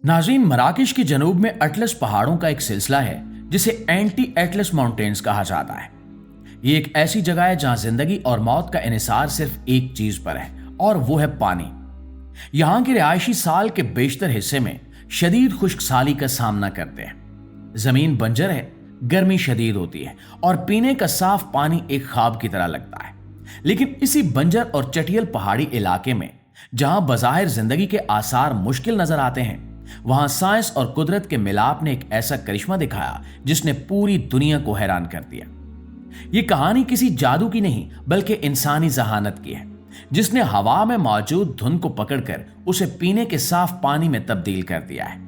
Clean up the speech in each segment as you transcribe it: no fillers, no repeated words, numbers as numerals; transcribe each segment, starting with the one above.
नाज़रीन, मराकश के जनूब में अटलस पहाड़ों का एक सिलसिला है जिसे एंटी एटलस माउंटेन्स कहा जाता है। ये एक ऐसी जगह है जहां जिंदगी और मौत का इन्हिसार सिर्फ एक चीज पर है और वो है पानी। यहां के रिहायशी साल के बेशतर हिस्से में शदीद खुश्क साली का सामना करते हैं। जमीन बंजर है, गर्मी शदीद होती है और पीने का साफ पानी एक ख्वाब की तरह लगता है। लेकिन इसी बंजर और चटियल पहाड़ी इलाके में जहां बज़ाहिर जिंदगी के आसार मुश्किल नजर आते हैं, वहां साइंस और कुदरत के मिलाप ने एक ऐसा करिश्मा दिखाया जिसने पूरी दुनिया को हैरान कर दिया। यह कहानी किसी जादू की नहीं बल्कि इंसानी जहानत की है, जिसने हवा में मौजूद धुंध को पकड़कर उसे पीने के साफ पानी में तब्दील कर दिया है।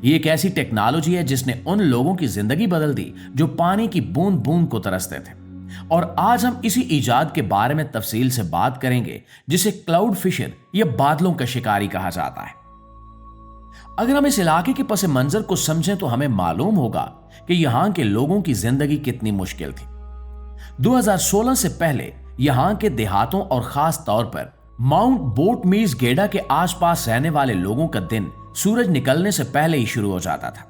ये एक ऐसी टेक्नोलॉजी है जिसने उन लोगों की जिंदगी बदल दी जो पानी की बूंद बूंद को तरसते थे। और आज हम इसी इजाद के बारे में तफसील से बात करेंगे जिसे क्लाउड फिशर या बादलों का शिकारी कहा जाता है। अगर हम इस इलाके के पस मंजर को समझें तो हमें मालूम होगा कि यहां के लोगों की जिंदगी कितनी मुश्किल थी। 2016 से पहले यहां के देहातों और खास तौर पर माउंट बोटमीज गेडा के आसपास रहने वाले लोगों का दिन सूरज निकलने से पहले ही शुरू हो जाता था।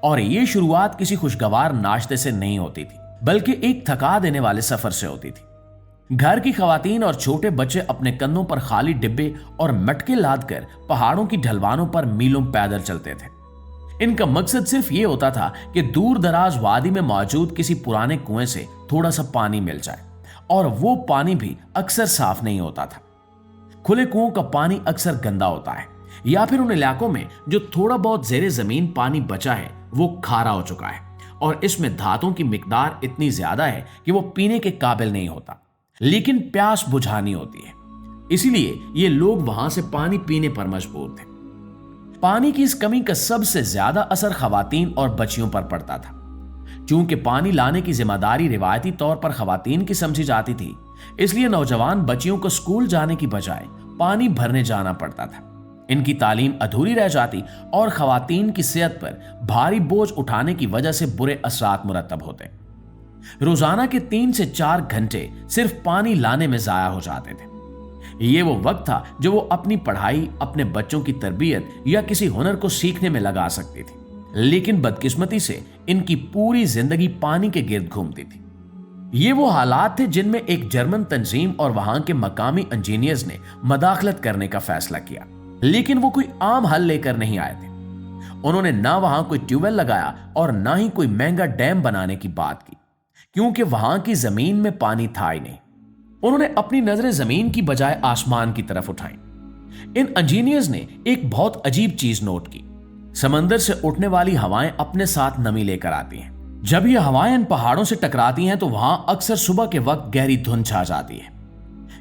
और यह शुरुआत किसी खुशगवार नाश्ते से नहीं होती थी बल्कि एक थका देने वाले सफर से होती थी। घर की खवातीन और छोटे बच्चे अपने कंधों पर खाली डिब्बे और मटके लादकर पहाड़ों की ढलवानों पर मीलों पैदल चलते थे। इनका मकसद सिर्फ ये होता था कि दूर दराज वादी में मौजूद किसी पुराने कुएं से थोड़ा सा पानी मिल जाए, और वो पानी भी अक्सर साफ नहीं होता था। खुले कुओं का पानी अक्सर गंदा होता है, या फिर उन इलाकों में जो थोड़ा बहुत जेरे जमीन पानी बचा है वो खारा हो चुका है और इसमें धातुओं की मिकदार इतनी ज्यादा है कि वो पीने के काबिल नहीं होता, लेकिन प्यास बुझानी होती है। इसीलिए ये लोग वहां से पानी पीने पर मजबूर थे। पानी की इस कमी का सबसे ज्यादा असर खवातीन और बच्चियों पर पड़ता था। चूंकि पानी लाने की जिम्मेदारी रिवायती तौर पर खवातीन की समझी जाती थी, इसलिए नौजवान बच्चियों को स्कूल जाने की बजाय पानी भरने जाना पड़ता था। इनकी तालीम अधूरी रह जाती और खवातीन की सेहत पर भारी बोझ उठाने की वजह से बुरे असरात मुरतब होते। रोजाना के 3 से 4 घंटे सिर्फ पानी लाने में जाया हो जाते थे। ये वो वक्त था जो वो अपनी पढ़ाई, अपने बच्चों की तरबियत या किसी हुनर को सीखने में लगा सकती थी। लेकिन बदकिस्मती से इनकी पूरी जिंदगी पानी के गिर्द घूमती थी। ये वो हालात थे जिनमें एक जर्मन तंजीम और वहां के मकामी इंजीनियर्स ने मदाखलत करने का फैसला किया। लेकिन वो कोई आम हल लेकर नहीं आए थे। उन्होंने ना वहां कोई ट्यूबवेल लगाया और ना ही कोई महंगा डैम बनाने की बात की, क्योंकि वहां की जमीन में पानी था ही नहीं। उन्होंने अपनी नजरें जमीन की बजाय आसमान की तरफ उठाई। इन इंजीनियर्स ने एक बहुत अजीब चीज नोट की। समंदर से उठने वाली हवाएं अपने साथ नमी लेकर आती हैं। जब ये हवाएं इन पहाड़ों से टकराती हैं तो वहां अक्सर सुबह के वक्त गहरी धुंध छा जाती है।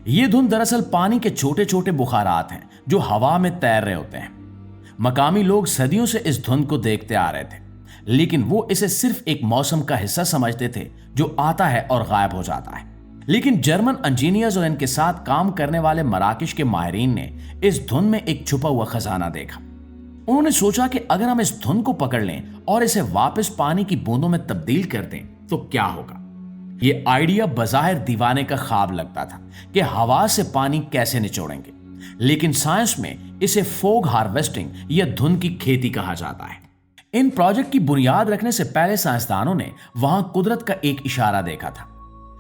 ये धुंध दरअसल पानी के छोटे छोटे बुखारात हैं जो हवा में तैर रहे होते हैं। मकामी लोग सदियों से इस धुंध को देखते आ रहे थे, लेकिन वो इसे सिर्फ एक मौसम का हिस्सा समझते थे जो आता है और गायब हो जाता है। लेकिन जर्मन इंजीनियर्स और इनके साथ काम करने वाले मराकश के माहिरीन ने इस धुंध में एक छुपा हुआ खजाना देखा। उन्होंने सोचा कि अगर हम इस धुंध को पकड़ लें और इसे वापस पानी की बूंदों में तब्दील कर दें तो क्या होगा। ये आइडिया बज़ाहिर दीवाने का ख्वाब लगता था कि हवा से पानी कैसे निचोड़ेंगे, लेकिन साइंस में इसे फोग हार्वेस्टिंग या धुंध की खेती कहा जाता है। इन प्रोजेक्ट की बुनियाद रखने से पहले साइंसदानों ने वहां कुदरत का एक इशारा देखा था।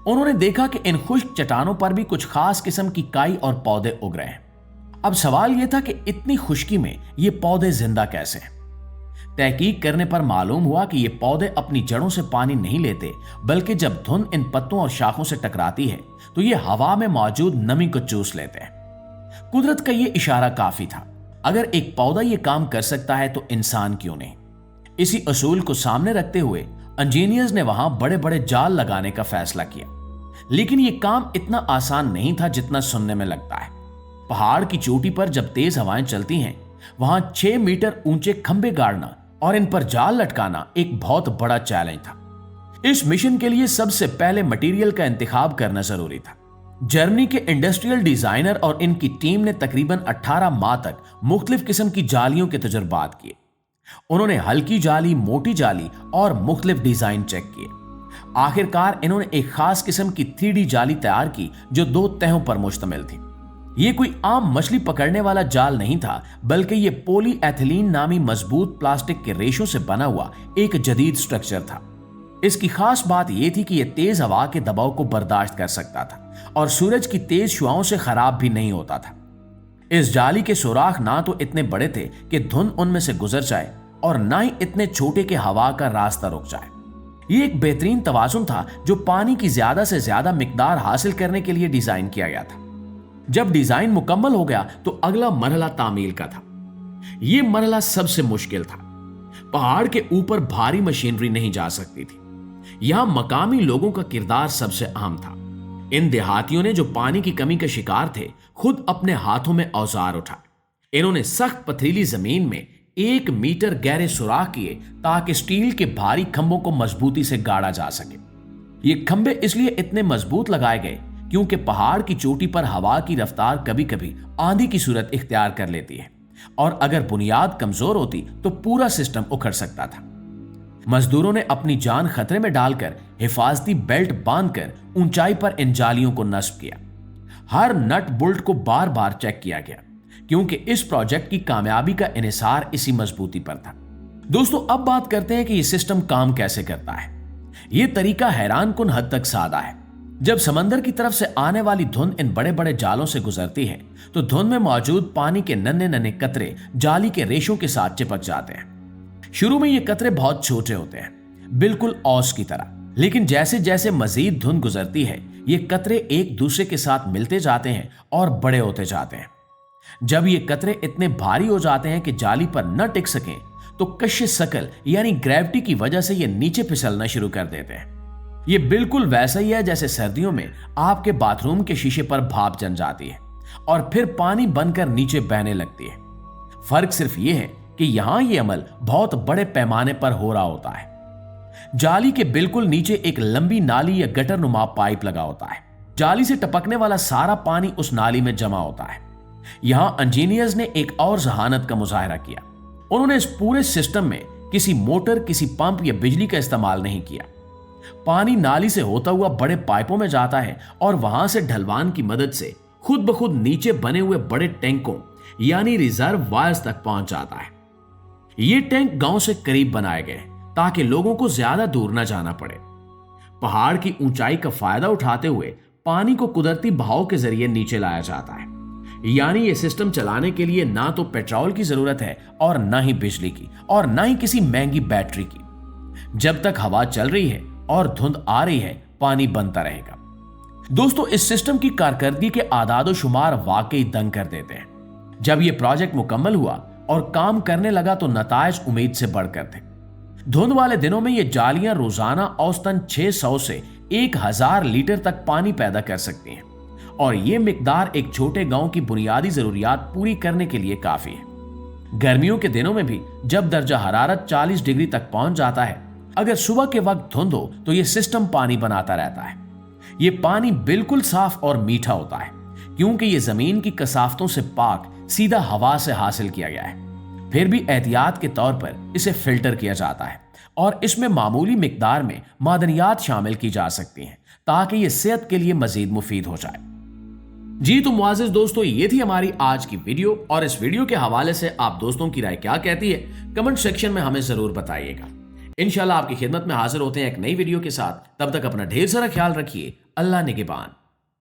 उन्होंने देखा कि इन खुश्क चट्टानों पर भी कुछ खास किस्म की काई और पौधे उग रहे हैं। अब सवाल यह था कि इतनी खुश्की में ये पौधे जिंदा कैसे हैं। तहकीक करने पर मालूम हुआ कि ये पौधे अपनी जड़ों से पानी नहीं लेते, बल्कि जब धुंध इन पत्तों और शाखों से टकराती है तो ये हवा में मौजूद नमी को चूस लेते हैं। कुदरत का ये इशारा काफी था। अगर एक पौधा ये काम कर सकता है तो इंसान क्यों नहीं। इसी असूल को सामने रखते हुए इंजीनियर्स ने वहां बड़े बड़े जाल लगाने का फैसला किया। लेकिन यह काम इतना आसान नहीं था जितना सुनने में लगता है। पहाड़ की चोटी पर जब तेज हवाएं चलती हैं, वहां 6 मीटर ऊंचे खंभे गाड़ना और इन पर जाल लटकाना एक बहुत बड़ा चैलेंज था। इस मिशन के लिए सबसे पहले मटेरियल का इंतखाब करना जरूरी था। जर्मनी के इंडस्ट्रियल डिजाइनर और इनकी टीम ने तकरीबन 18 माह तक मुख्तलिफ किस्म की जालियों के तजुर्बात किए। उन्होंने हल्की जाली, मोटी जाली और मुख्तलिफ डिजाइन चेक किए। आखिरकार इन्होंने एक खास किस्म की 3D जाली तैयार की जो 2 तहों पर मुश्तमिल थी। ये कोई आम मछली पकड़ने वाला जाल नहीं था, बल्कि ये पॉली एथिलीन नामी मजबूत प्लास्टिक के रेशों से बना हुआ एक जदीद स्ट्रक्चर था। इसकी खास बात यह थी कि यह तेज हवा के दबाव को बर्दाश्त कर सकता था और सूरज की तेज शुआओं से खराब भी नहीं होता था। इस जाली के सुराख ना तो इतने बड़े थे कि धुंध उनमें से गुजर जाए और ना ही इतने छोटे कि हवा का रास्ता रुक जाए। ये एक बेहतरीन तवाजुन था जो पानी की ज्यादा से ज्यादा मिकदार हासिल करने के लिए डिजाइन किया गया था। जब डिजाइन मुकम्मल हो गया तो अगला मरहला तामील का था। यह मरहला सबसे मुश्किल था। पहाड़ के ऊपर भारी मशीनरी नहीं जा सकती थी। यहां मकामी लोगों का किरदार सबसे अहम था। इन देहातियों ने जो पानी की कमी के शिकार थे, खुद अपने हाथों में औजार उठाए। इन्होंने सख्त पथरीली जमीन में 1 मीटर गहरे सुराख किए ताकि स्टील के भारी खंभों को मजबूती से गाड़ा जा सके। ये खंभे इसलिए इतने मजबूत लगाए गए क्योंकि पहाड़ की चोटी पर हवा की रफ्तार कभी कभी आंधी की सूरत इख्तियार कर लेती है और अगर बुनियाद कमजोर होती तो पूरा सिस्टम उखड़ सकता था। मजदूरों ने अपनी जान खतरे में डालकर हिफाजती बेल्ट बांधकर ऊंचाई पर इन जालियों को नस्ब किया। हर नट बोल्ट को बार बार चेक किया गया क्योंकि इस प्रोजेक्ट की कामयाबी का इन्हिसार इसी मजबूती पर था। दोस्तों, अब बात करते हैं कि यह सिस्टम काम कैसे करता है। यह तरीका हैरान कुन हद तक सादा है। जब समंदर की तरफ से आने वाली धुंध इन बड़े बड़े जालों से गुजरती है तो धुंध में मौजूद पानी के नन्हे नन्हे कतरे जाली के रेशों के साथ चिपक जाते हैं। शुरू में ये कतरे बहुत छोटे होते हैं, बिल्कुल औस की तरह, लेकिन जैसे जैसे मजीद धुंध गुजरती है ये कतरे एक दूसरे के साथ मिलते जाते हैं और बड़े होते जाते हैं। जब ये कतरे इतने भारी हो जाते हैं कि जाली पर न टिक सकें तो कशिश शकल यानी ग्रेविटी की वजह से ये नीचे फिसलना शुरू कर देते हैं। ये बिल्कुल वैसा ही है जैसे सर्दियों में आपके बाथरूम के शीशे पर भाप जम जाती है और फिर पानी बनकर नीचे बहने लगती है। फर्क सिर्फ ये है कि यहां यह अमल बहुत बड़े पैमाने पर हो रहा होता है। जाली के बिल्कुल नीचे एक लंबी नाली या गटर नुमा पाइप लगा होता है। जाली से टपकने वाला सारा पानी उस नाली में जमा होता है। यहां इंजीनियर्स ने एक और जहानत का मुजाहरा किया। उन्होंने इस पूरे सिस्टम में किसी मोटर, किसी पंप या बिजली का इस्तेमाल नहीं किया। पानी नाली से होता हुआ बड़े पाइपों में जाता है और वहां से ढलवान की मदद से खुद ब खुद नीचे बने हुए बड़े टैंकों यानी रिजर्व वायर्स तक पहुंच जाता है। ये टैंक गांव से करीब बनाए गए ताकि लोगों को ज्यादा दूर न जाना पड़े। पहाड़ की ऊंचाई का फायदा उठाते हुए पानी को कुदरती बहाव के जरिए नीचे लाया जाता है। यानी ये सिस्टम चलाने के लिए ना तो पेट्रोल की जरूरत है और ना ही बिजली की और ना ही किसी महंगी बैटरी की। जब तक हवा चल रही है और धुंध आ रही है, पानी बनता रहेगा। दोस्तों, इस सिस्टम की कारकर्दगी के आदादो शुमार वाकई दंग कर देते हैं। जब यह प्रोजेक्ट मुकम्मल हुआ और काम करने लगा तो नतायज उम्मीद से बढ़कर थे। धुंध वाले दिनों में ये जालियां रोजाना औसतन 600 से 1000 लीटर तक पानी पैदा कर सकती हैं और ये मिकदार एक छोटे गांव की बुनियादी जरूरियात पूरी करने के लिए काफी है। गर्मियों के दिनों में भी जब दर्जा हरारत 40 डिग्री तक पहुंच जाता है, अगर सुबह के वक्त धुंध हो तो यह सिस्टम पानी बनाता रहता है। यह पानी बिल्कुल साफ और मीठा होता है क्योंकि यह जमीन की कसाफतों से पाक सीधा हवा से हासिल किया गया है। फिर भी एहतियात के तौर पर इसे फिल्टर किया जाता है और इसमें मामूली मिकदार में मादनियात शामिल की जा सकती हैं ताकि यह सेहत के लिए मजीद मुफीद हो जाए। जी तो मुआज़िज़ दोस्तों, ये थी हमारी आज की वीडियो और इस वीडियो के हवाले से आप दोस्तों की राय क्या कहती है कमेंट सेक्शन में हमें जरूर बताइएगा। इंशाल्लाह आपकी खिदमत में हाजिर होते हैं एक नई वीडियो के साथ। तब तक अपना ढेर सारा ख्याल रखिए। अल्लाह निगहबान।